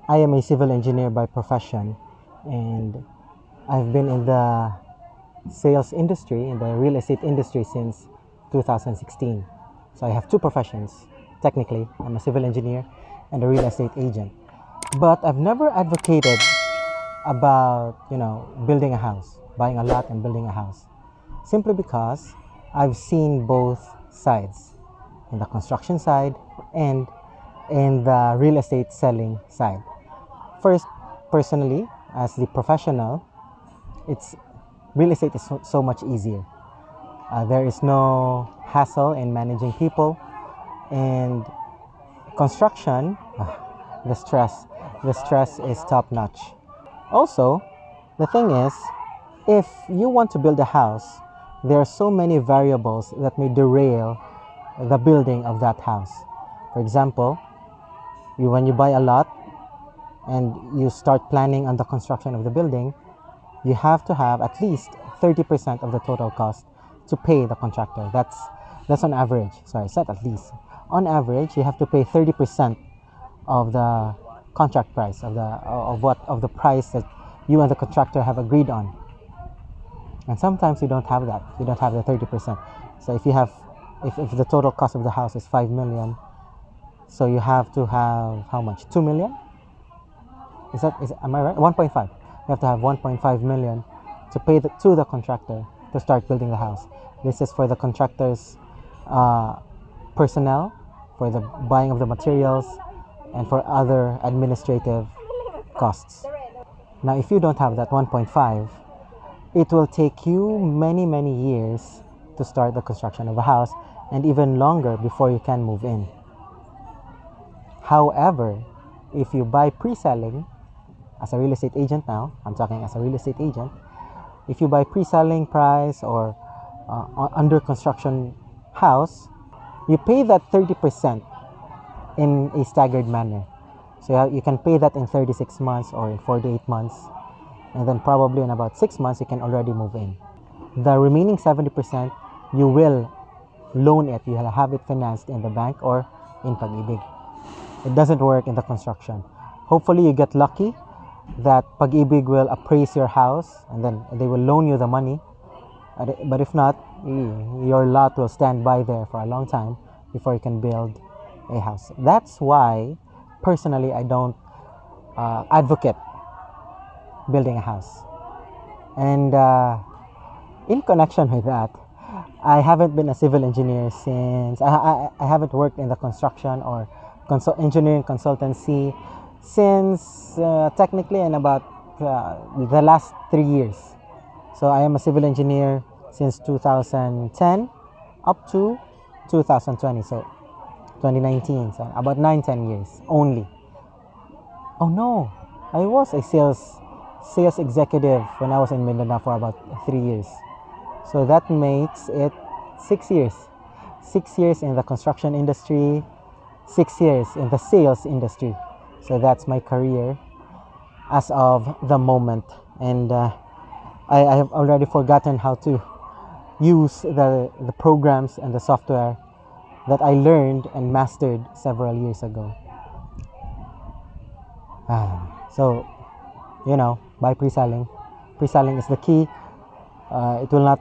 I am a civil engineer by profession, and I've been in the sales industry, in the real estate industry since 2016. So I have two professions. Technically, I'm a civil engineer and a real estate agent. But I've never advocated about, building a house, buying a lot and building a house. Simply because I've seen both sides, in the construction side and in the real estate selling side. First, personally, as the professional, it's real estate is so much easier. There is no hassle in managing people, and construction, the stress, the stress is top notch. Also, the thing is, if you want to build a house, there are so many variables that may derail the building of that house. For example, when you buy a lot and you start planning on the construction of the building, you have to have at least 30% of the total cost to pay the contractor. That's on average. Sorry, it's not at least. On average, you have to pay 30% of the contract price of the price that you and the contractor have agreed on. And sometimes you don't have that. You don't have the 30%. So if the total cost of the house is 5 million, so you have to have how much? 2 million? Am I right? 1.5. You have to have 1.5 million to pay to the contractor to start building the house. This is for the contractor's personnel, for the buying of the materials, and for other administrative costs. Now, if you don't have that 1.5, it will take you many, many years to start the construction of a house, and even longer before you can move in. However, if you buy pre-selling, as a real estate agent now, I'm talking as a real estate agent, if you buy pre-selling price or under construction house, you pay that 30% in a staggered manner. So you can pay that in 36 months or in 48 months, and then probably in about 6 months you can already move in. The remaining 70%, you will loan it, you will have it financed in the bank or in Pag-ibig. It doesn't work in the construction. Hopefully you get lucky that Pag-ibig will appraise your house and then they will loan you the money. But if not, your lot will stand by there for a long time before you can build a house. That's why, personally, I don't advocate building a house. And in connection with that, I haven't been a civil engineer since, I haven't worked in the construction or engineering consultancy since technically in about the last 3 years. So I am a civil engineer since 2010 up to 2020, so 2019, so about 9-10 years only. Oh no, I was a sales executive when I was in Mindanao for about 3 years. So that makes it 6 years. 6 years in the construction industry, 6 years in the sales industry. So that's my career as of the moment. And I have already forgotten how to use the programs and the software that I learned and mastered several years ago. So, buy pre-selling. Pre-selling is the key. It will not,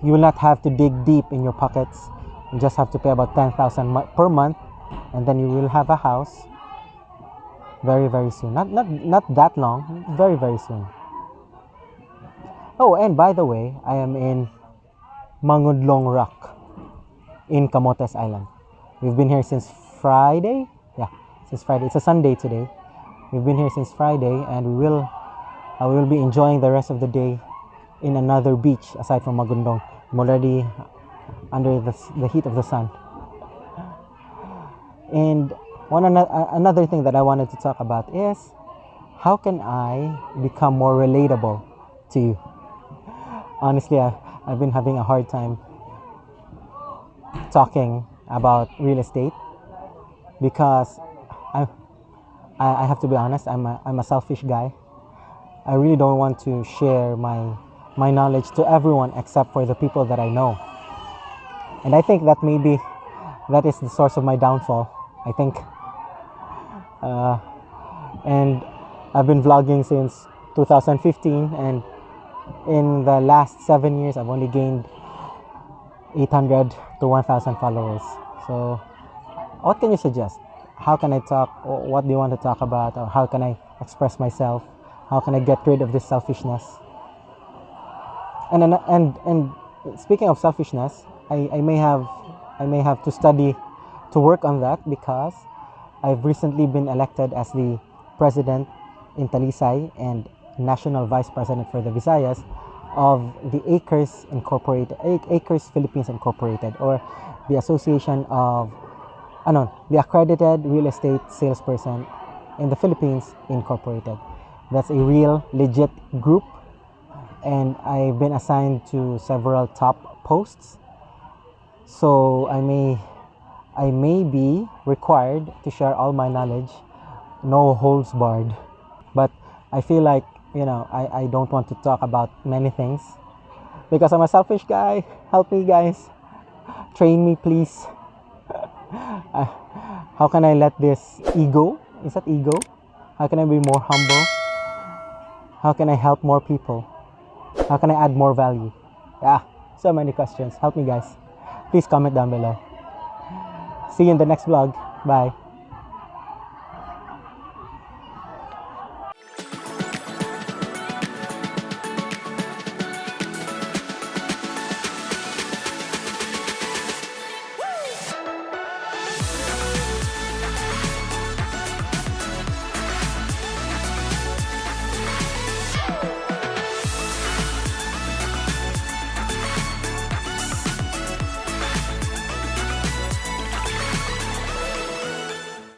you will not have to dig deep in your pockets. You just have to pay about 10,000 per month, and then you will have a house very, very soon. Not that long, very, very soon. Oh, and by the way, I am in Mangodlong Rock in Camotes Island. We've been here since Friday. Yeah, since Friday. It's a Sunday today. We've been here since Friday, and we will be enjoying the rest of the day in another beach aside from Magundong. I'm already under the heat of the sun. And another thing that I wanted to talk about is how can I become more relatable to you? Honestly, I've been having a hard time talking about real estate because I have to be honest, I'm a selfish guy. I really don't want to share my knowledge to everyone except for the people that I know. And I think that maybe that is the source of my downfall. I think and I've been vlogging since 2015, and in the last 7 years I've only gained 800 to 1000 followers. So what can you suggest? How can I talk? What do you want to talk about? Or how can I express myself? How can I get rid of this selfishness? And speaking of selfishness, I may have to study to work on that, because I've recently been elected as the president in Talisay and national vice president for the Visayas of the Acres Incorporated, Acres Philippines Incorporated, or the Association of the Accredited Real Estate Salesperson in the Philippines Incorporated. That's a real legit group, and I've been assigned to several top posts. So I may be required to share all my knowledge, no holds barred. But I feel like, I don't want to talk about many things because I'm a selfish guy. Help me, guys. Train me, please. How can I let this ego? Is that ego? How can I be more humble? How can I help more people? How can I add more value? Yeah, so many questions. Help me, guys. Please comment down below. See you in the next vlog. Bye.